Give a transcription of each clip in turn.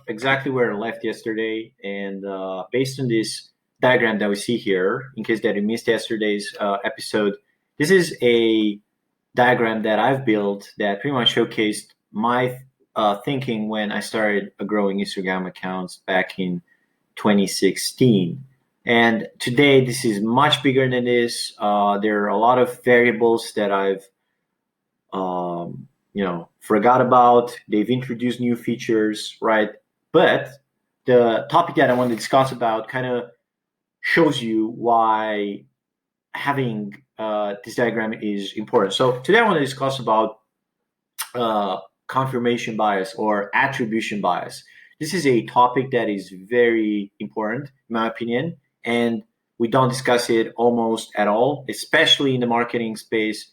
exactly where I left yesterday, and based on this diagram that we see here, in case that you missed yesterday's episode, this is a diagram that I've built that pretty much showcased my thinking when I started growing Instagram accounts back in 2016. And today, this is much bigger than this. There are a lot of variables that I've forgot about. They've introduced new features, right? But the topic that I want to discuss about kind of shows you why having this diagram is important. So today I want to discuss about confirmation bias or attribution bias. This is a topic that is very important, in my opinion, and we don't discuss it almost at all, especially in the marketing space.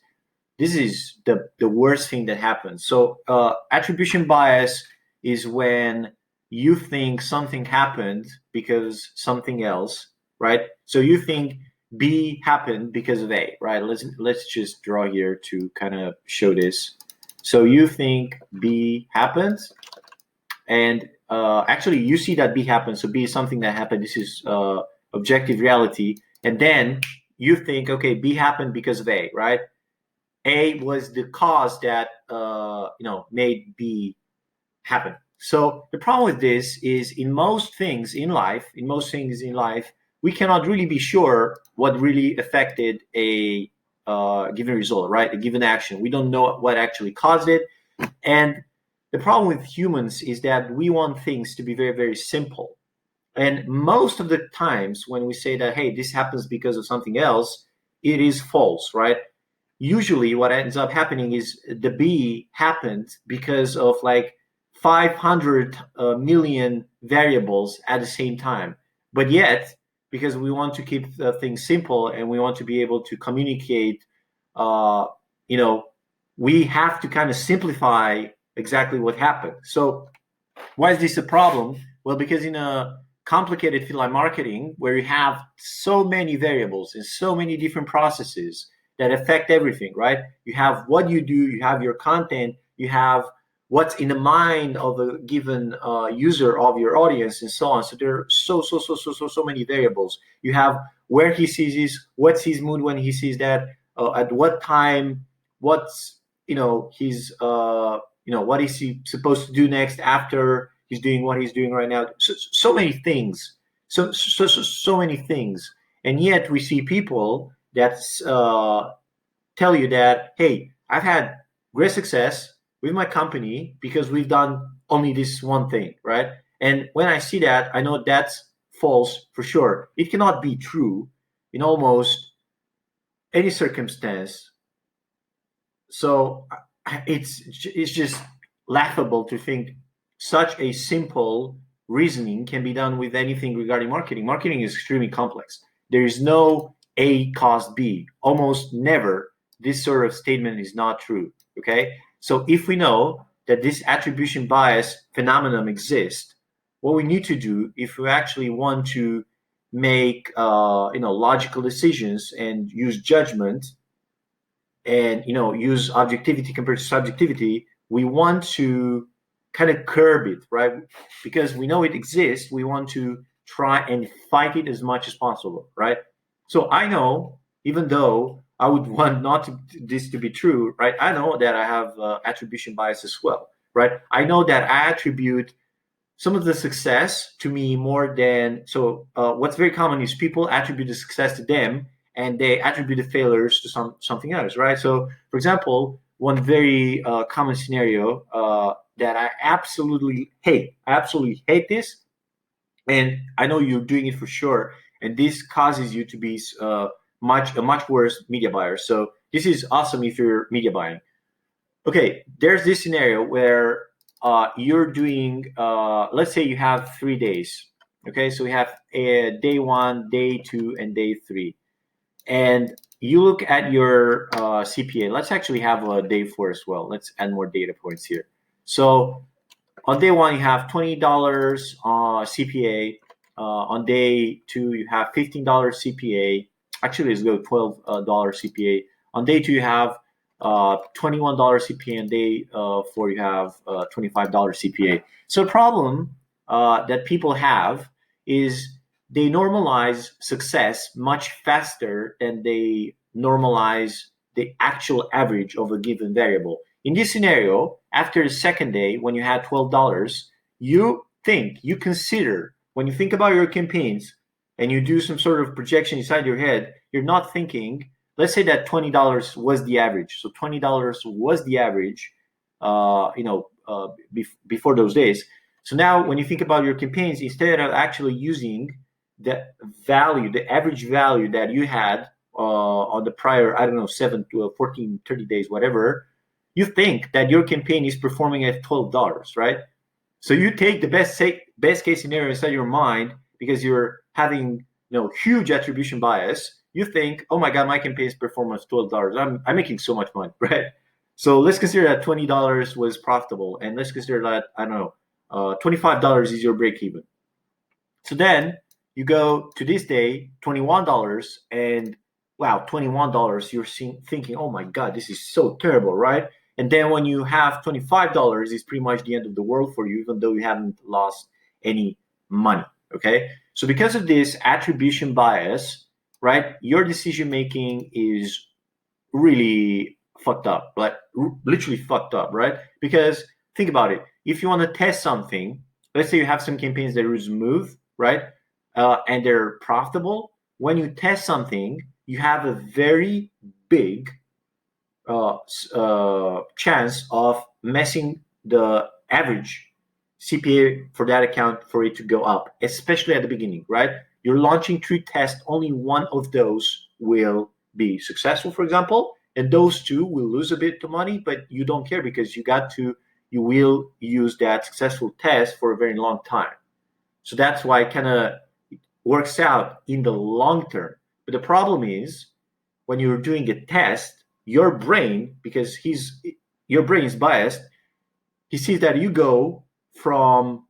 This is the worst thing that happens. So attribution bias is when you think something happened because something else, right? So you think B happened because of A, right? Let's just draw here to kind of show this. So you think B happened, and actually you see that B happened. So B is something that happened. This is objective reality, and then you think, okay, B happened because of A, right? A was the cause that made B happen. So the problem with this is in most things in life, we cannot really be sure what really affected a given result, right? A given action. We don't know what actually caused it. And the problem with humans is that we want things to be very, very simple. And most of the times when we say that, hey, this happens because of something else, it is false, right? Usually what ends up happening is the B happened because of like 500 million variables at the same time. But yet, because we want to keep things simple and we want to be able to communicate, uh, you know, we have to kind of simplify exactly what happened. So why is this a problem? Well, because in a complicated field like marketing, where you have so many variables and so many different processes that affect everything, right? You have what you do, you have your content, you have what's in the mind of a given user of your audience, and so on. So there are so many variables. You have where he sees this, what's his mood when he sees that, at what time, what's his what is he supposed to do next after he's doing what he's doing right now. So many things, so many things, and yet we see people that tell you that, hey, I've had great success with my company because we've done only this one thing, right? And when I see that, I know that's false for sure. It cannot be true in almost any circumstance. So it's just laughable to think such a simple reasoning can be done with anything regarding marketing. Marketing is extremely complex. There is no A caused B. Almost never this sort of statement is not true. Okay, so if we know that this attribution bias phenomenon exists, what we need to do if we actually want to make logical decisions and use judgment and use objectivity compared to subjectivity, we want to kind of curb it, right? Because we know it exists, we want to try and fight it as much as possible, right? So I know, even though I would want not this to be true, right? I know that I have attribution bias as well, right? I know that I attribute some of the success to me more than what's very common is people attribute the success to them and they attribute the failures to something else, right? So for example, one very common scenario that I absolutely hate this, and I know you're doing it for sure, and this causes you to be a much worse media buyer. So this is awesome if you're media buying. Okay, there's this scenario where you're doing, let's say you have 3 days. Okay, so we have day one, day two, and day three. And you look at your CPA. Let's actually have a day four as well. Let's add more data points here. So on day one, you have $20 CPA. On day two, you have $15 CPA. Actually, let's go $12 CPA. On day two, you have $21 CPA, and day four you have $25 CPA. So the problem that people have is they normalize success much faster than they normalize the actual average of a given variable. In this scenario, after the second day, when you had $12, you consider, when you think about your campaigns and you do some sort of projection inside your head, you're not thinking, let's say that $20 was the average. So $20 was the average, before those days. So now when you think about your campaigns, instead of actually using the value, the average value that you had on the prior, I don't know, 7 to 14, 30 days, whatever, you think that your campaign is performing at $12, right? So you take the best case scenario inside your mind because you're having huge attribution bias. You think, oh my God, my campaign is performing at $12. I'm making so much money, right? So let's consider that $20 was profitable, and let's consider that, I don't know, $25 is your break even. So then you go to this day, $21, and wow, $21, you're thinking, oh my God, this is so terrible, right? And then when you have $25, it's pretty much the end of the world for you, even though you haven't lost any money, okay? So because of this attribution bias, right, your decision making is really fucked up, like literally fucked up, right? Because think about it. If you want to test something, let's say you have some campaigns that are smooth, right? And they're profitable. When you test something, you have a very big chance of messing the average CPA for that account for it to go up, especially at the beginning, right? You're launching 3 tests, only one of those will be successful, for example, and those 2 will lose a bit of money, but you don't care because you will use that successful test for a very long time. So that's why it kind of works out in the long term. But the problem is when you're doing a test, your brain, because your brain is biased, he sees that you go from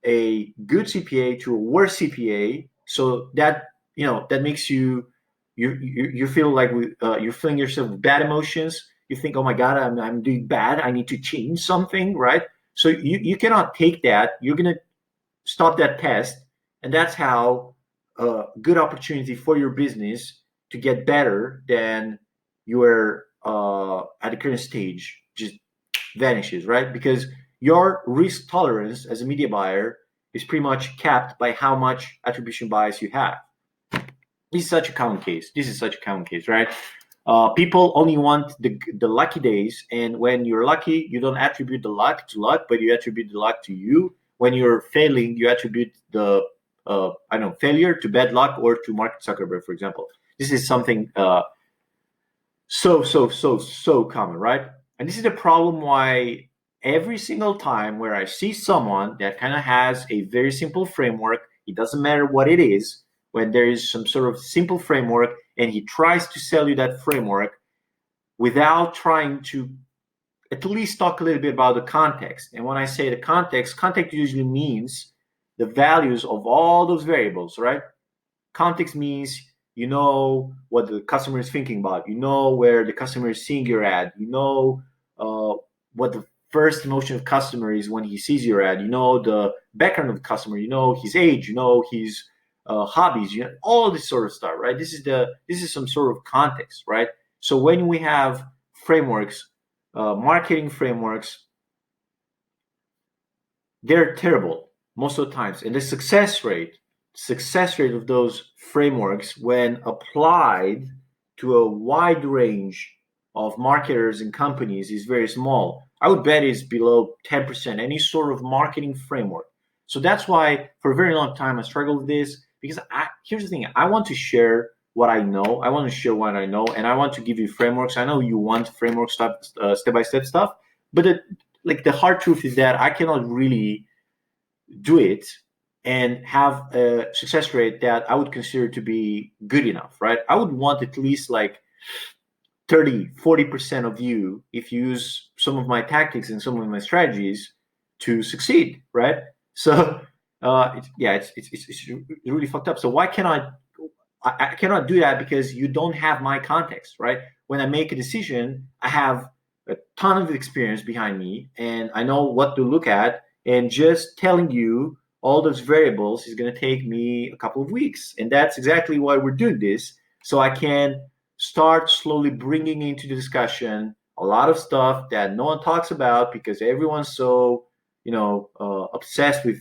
a good CPA to a worse CPA, so that that makes you feel like you're feeling yourself with bad emotions. You think, oh my God, I'm doing bad. I need to change something, right? So you cannot take that. You're gonna stop that test, and that's how a good opportunity for your business to get better than you are at the current stage just vanishes, right? Because your risk tolerance as a media buyer is pretty much capped by how much attribution bias you have. This is such a common case. Right? People only want the lucky days, and when you're lucky, you don't attribute the luck to luck, but you attribute the luck to you. When you're failing, you attribute the failure to bad luck or to Mark Zuckerberg, for example. This is something so common, right? And this is the problem why every single time where I see someone that kind of has a very simple framework, it doesn't matter what it is, when there is some sort of simple framework and he tries to sell you that framework without trying to at least talk a little bit about the context. And when I say the context usually means the values of all those variables, right? Context means you know what the customer is thinking about. You know where the customer is seeing your ad. You know what the first emotion of customer is when he sees your ad. You know the background of the customer. You know his age. You know his hobbies. You know all this sort of stuff, right? This is some sort of context, right? So when we have frameworks, marketing frameworks, they're terrible most of the times, and the success rate of those frameworks when applied to a wide range of marketers and companies is very small. I would bet it's below 10%, any sort of marketing framework. So that's why for a very long time I struggled with this, because here's the thing, I want to share what I know. I want to share what I know, and I want to give you frameworks. I know you want framework stuff, step-by-step stuff, but the hard truth is that I cannot really do it and have a success rate that I would consider to be good enough, right? I would want at least like 30-40% of you, if you use some of my tactics and some of my strategies, to succeed, right? So it's really fucked up. So why cannot I cannot do that? Because you don't have my context, right? When I make a decision, I have a ton of experience behind me and I know what to look at, and just telling you all those variables is going to take me a couple of weeks. And that's exactly why we're doing this. So I can start slowly bringing into the discussion a lot of stuff that no one talks about because everyone's so, obsessed with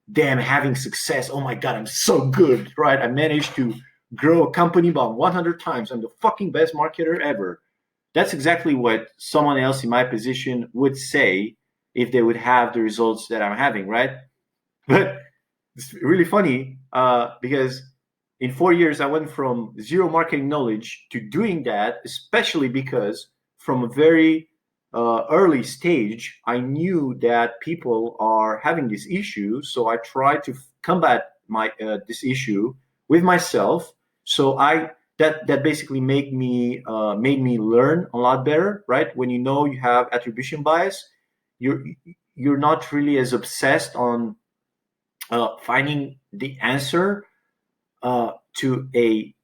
them having success. Oh my God, I'm so good, right? I managed to grow a company about 100 times. I'm the fucking best marketer ever. That's exactly what someone else in my position would say if they would have the results that I'm having, right? But it's really funny because in 4 years, I went from zero marketing knowledge to doing that, especially because from a very early stage, I knew that people are having this issue. So I tried to combat this issue with myself. So that basically made me learn a lot better, right? When you know you have attribution bias, you're you're not really as obsessed on finding the answer to a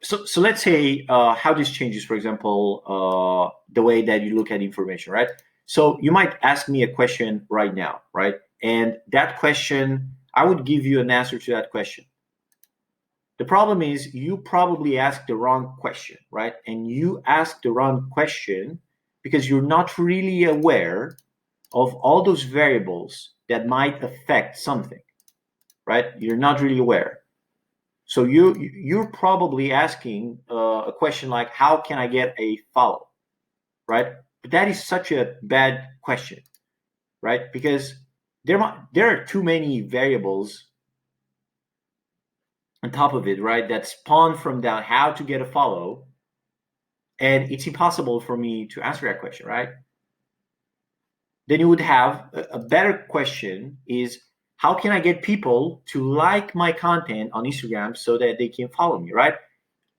so let's say how this changes, for example, the way that you look at information, right? So you might ask me a question right now, right? And that question, I would give you an answer to that question. The problem is you probably asked the wrong question, right? And you asked the wrong question because you're not really aware of all those variables that might affect something, right? You're not really aware. So you're probably asking a question like, "How can I get a follow?" Right? But that is such a bad question, right? Because there are too many variables on top of it, right? That spawn from that how to get a follow, and it's impossible for me to answer that question, right? Then you would have a better question is, how can I get people to like my content on Instagram so that they can follow me, right?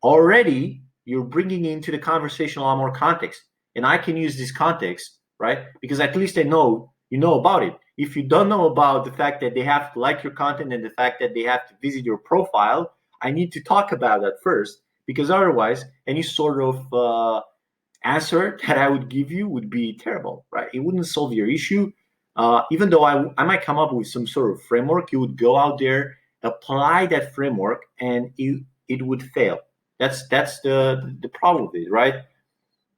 Already you're bringing into the conversation a lot more context, and I can use this context, right? Because at least I know you know about it. If you don't know about the fact that they have to like your content and the fact that they have to visit your profile, I need to talk about that first, because otherwise any sort of answer that I would give you would be terrible, right? It wouldn't solve your issue. Even though I might come up with some sort of framework, you would go out there, apply that framework, and it would fail. That's the problem with it, right?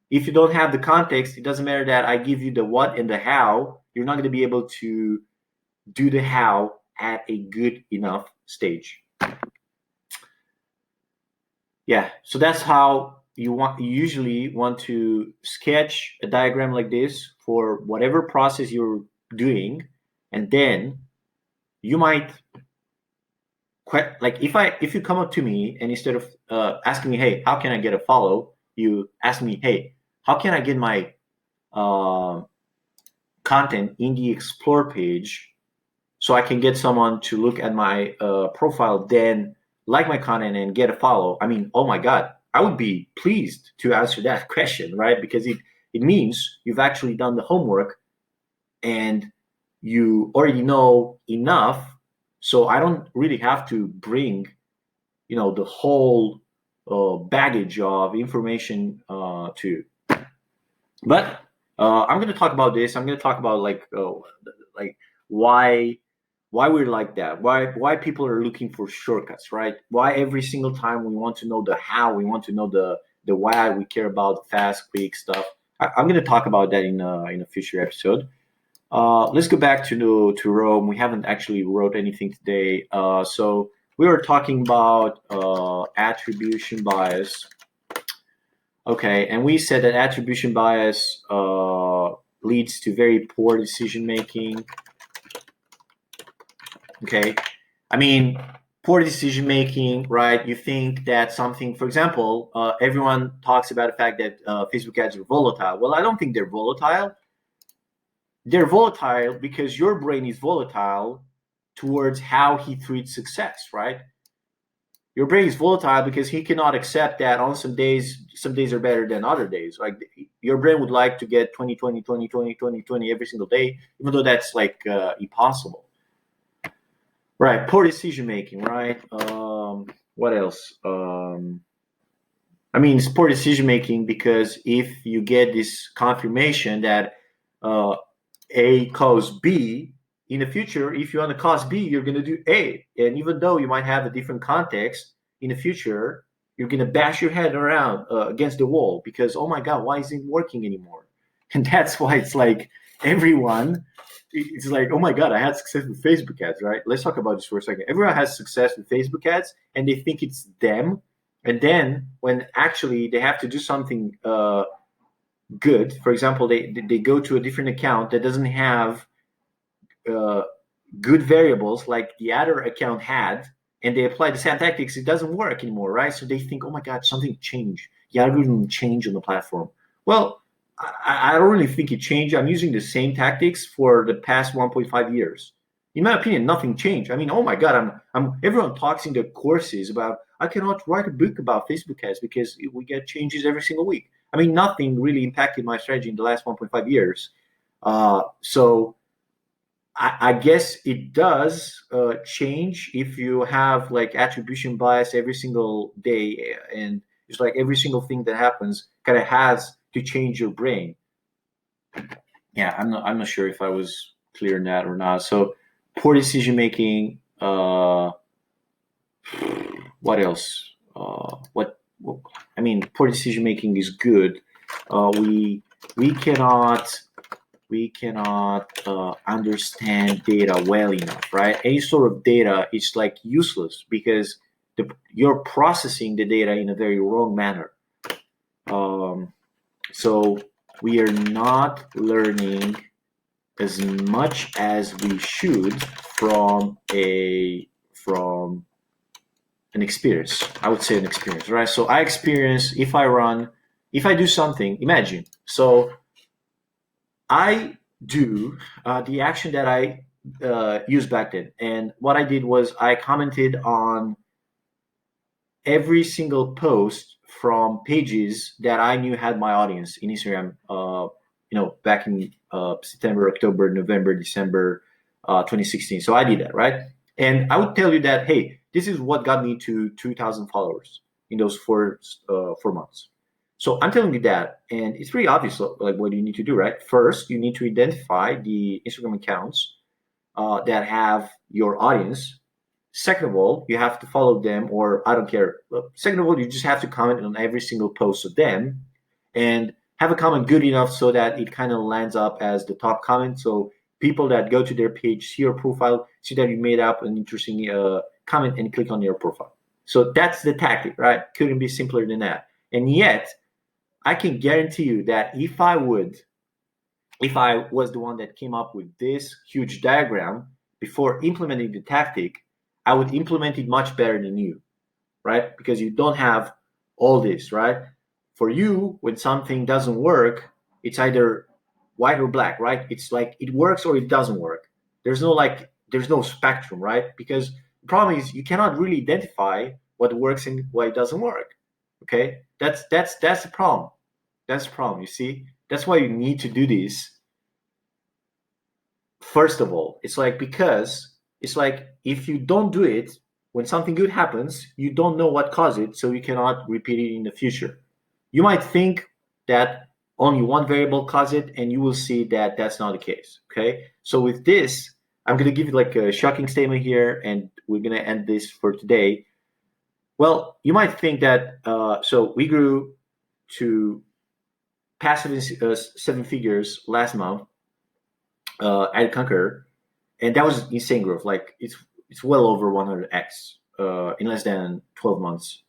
If you don't have the context, it doesn't matter that I give you the what and the how. You're not going to be able to do the how at a good enough stage. Yeah, so that's how you usually want to sketch a diagram like this for whatever process you're doing, and then you might like if you come up to me and instead of asking me, hey, how can I get a follow, you ask me, hey, how can I get my uh, content in the explore page so I can get someone to look at my profile, then like my content and get a follow? I mean, oh my God, I would be pleased to answer that question, right? Because it means you've actually done the homework and you already know enough. So I don't really have to bring, the whole baggage of information to you. But I'm going to talk about this. I'm going to talk about like why why we're like that, why people are looking for shortcuts, right? Why every single time we want to know the how, we want to know the why, we care about fast quick stuff. I'm going to talk about that in a future episode. Let's go back to Rome. We haven't actually wrote anything today, so we were talking about attribution bias. Okay, and we said that attribution bias leads to very poor decision making. Okay, I mean, poor decision making, right? You think that something, for example, everyone talks about the fact that Facebook ads are volatile. Well, I don't think they're volatile. They're volatile because your brain is volatile towards how he treats success, right? Your brain is volatile because he cannot accept that on some days are better than other days. Like your brain would like to get 20, 20, 20, 20, 20, 20 every single day, even though that's like impossible. Right, poor decision making, right? What else? I mean, it's poor decision making because if you get this confirmation that A cause B, in the future, if you're on the cost B, you're going to do A. And even though you might have a different context in the future, you're going to bash your head around against the wall because, oh my God, why isn't it working anymore? And that's why it's like everyone, it's like, oh my God, I had success with Facebook ads, right? Let's talk about this for a second. Everyone has success with Facebook ads and they think it's them. And then when actually they have to do something good, for example, they go to a different account that doesn't have good variables like the other account had, and they apply the same tactics, it doesn't work anymore, right? So they think, oh my God, something changed. The algorithm changed on the platform. Well, I don't really think it changed. I'm using the same tactics for the past 1.5 years. In my opinion, nothing changed. I mean, oh my God, everyone talks in the courses about, I cannot write a book about Facebook ads because we get changes every single week. I mean, nothing really impacted my strategy in the last 1.5 years. So I guess it does change if you have like attribution bias every single day, and it's like every single thing that happens kind of has to change your brain. Yeah, I'm not sure if I was clear in that or not. So poor decision making. What else? I mean, poor decision making is good. We cannot understand data well enough, right? Any sort of data is like useless because you're processing the data in a very wrong manner. So we are not learning as much as we should from an experience. I would say an experience, right? So I experience if I do something, imagine. So I do the action that I used back then. And what I did was I commented on every single post from pages that I knew had my audience in Instagram, back in September, October, November, December 2016. So I did that, right? And I would tell you that, hey, this is what got me to 2,000 followers in those 4 months. So I'm telling you that, and it's pretty obvious, like what you need to do, right? First, you need to identify the Instagram accounts that have your audience. Second of all, you have to follow them, or I don't care. Second of all, you just have to comment on every single post of them, and have a comment good enough so that it kind of lands up as the top comment. So people that go to their page, see your profile, see that you made up an interesting comment, and click on your profile. So that's the tactic, right? Couldn't be simpler than that. And yet, I can guarantee you that if I was the one that came up with this huge diagram before implementing the tactic, I would implement it much better than you, right? Because you don't have all this, right? For you, when something doesn't work, it's either white or black, right? It's like it works or it doesn't work. There's no spectrum, right? Because the problem is you cannot really identify what works and what doesn't work. Okay, that's the problem. That's the problem. You see, that's why you need to do this. First of all, because if you don't do it, when something good happens, you don't know what caused it, so you cannot repeat it in the future. You might think that only one variable caused it, and you will see that that's not the case. Okay, so with this, I'm gonna give you like a shocking statement here, and we're gonna end this for today. Well, you might think that so we grew to passive 7 figures last month at Conquer, and that was insane growth. Like it's well over 100x in less than 12 months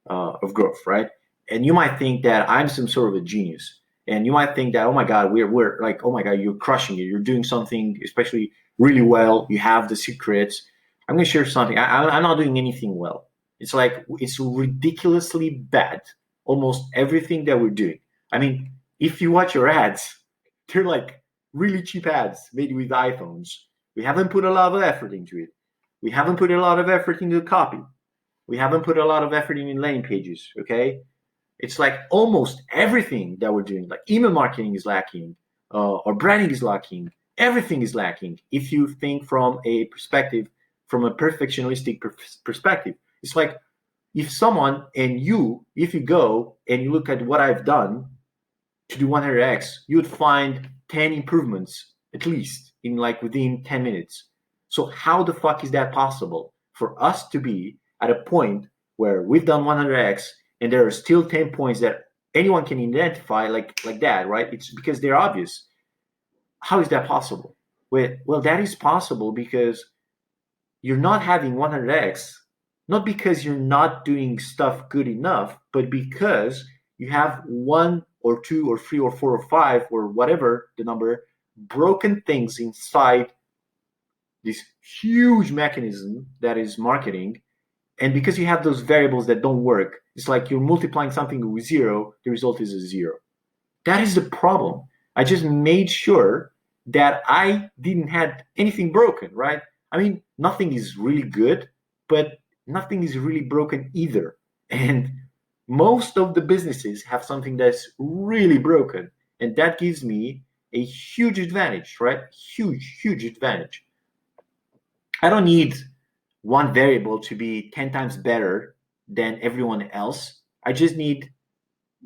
of growth, right? And you might think that I'm some sort of a genius, and you might think that, oh my God, we're like, oh my God, you're crushing it. You're doing something especially really well. You have the secrets. I'm gonna share something. I'm not doing anything well. It's like it's ridiculously bad. Almost everything that we're doing. I mean, if you watch your ads, they're like really cheap ads made with iPhones. We haven't put a lot of effort into it. We haven't put a lot of effort into the copy. We haven't put a lot of effort in landing pages. Okay, it's like almost everything that we're doing, like email marketing is lacking, or branding is lacking. Everything is lacking. If you think from a perfectionistic perspective, it's like if you go and you look at what I've done to do 100x, you'd find 10 improvements at least. in like within 10 minutes. So how the fuck is that possible for us to be at a point where we've done 100x and there are still 10 points that anyone can identify like that, right? It's because they're obvious. How is that possible? Well, that is possible because you're not having 100x, not because you're not doing stuff good enough, but because you have one or two or three or four or five or whatever the number broken things inside this huge mechanism that is marketing. And because you have those variables that don't work, it's like you're multiplying something with zero, the result is a zero. That is the problem. I just made sure that I didn't have anything broken, right? I mean, nothing is really good, but nothing is really broken either. And most of the businesses have something that's really broken. And that gives me a huge advantage, right? Huge advantage. I don't need one variable to be 10 times better than everyone else. I just need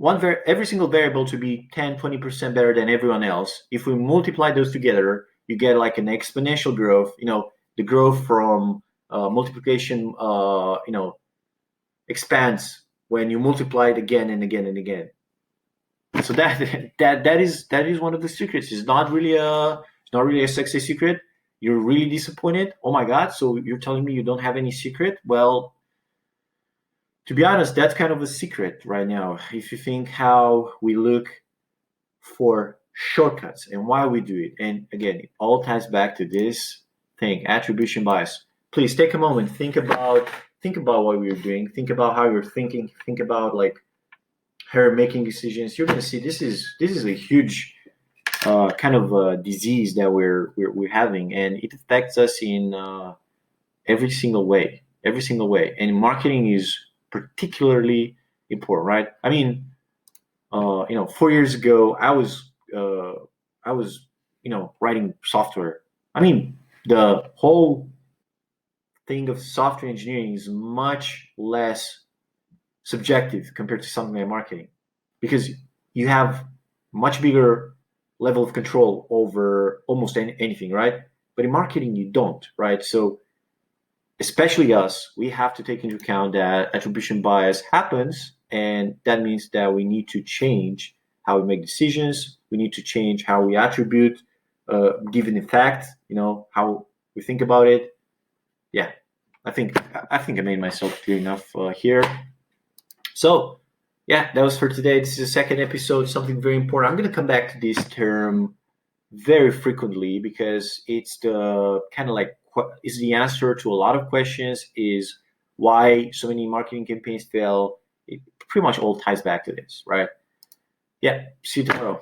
every single variable to be 10-20% better than everyone else. If we multiply those together, you get like an exponential growth. The growth from multiplication expands when you multiply it again and again and again. So that is one of the secrets. It's not really a sexy secret. You're really disappointed. Oh my god, so you're telling me you don't have any secret? Well, to be honest, that's kind of a secret right now. If you think how we look for shortcuts and why we do it. And again, it all ties back to this thing, attribution bias. Please take a moment, think about what we're doing, think about how you're thinking, think about like her making decisions. You're gonna see this is a huge kind of disease that we're having, and it affects us in every single way. And marketing is particularly important, right? I mean, 4 years ago, I was writing software. I mean, the whole thing of software engineering is much less subjective compared to something like marketing, because you have much bigger level of control over almost anything, right? But in marketing, you don't, right? So especially us, we have to take into account that attribution bias happens, and that means that we need to change how we make decisions. We need to change how we attribute given effect, how we think about it. Yeah, I think I made myself clear enough here. So yeah, that was for today. This is the second episode, something very important. I'm going to come back to this term very frequently because it's the kind of like is the answer to a lot of questions, is why so many marketing campaigns fail. It pretty much all ties back to this, right? Yeah, see you tomorrow.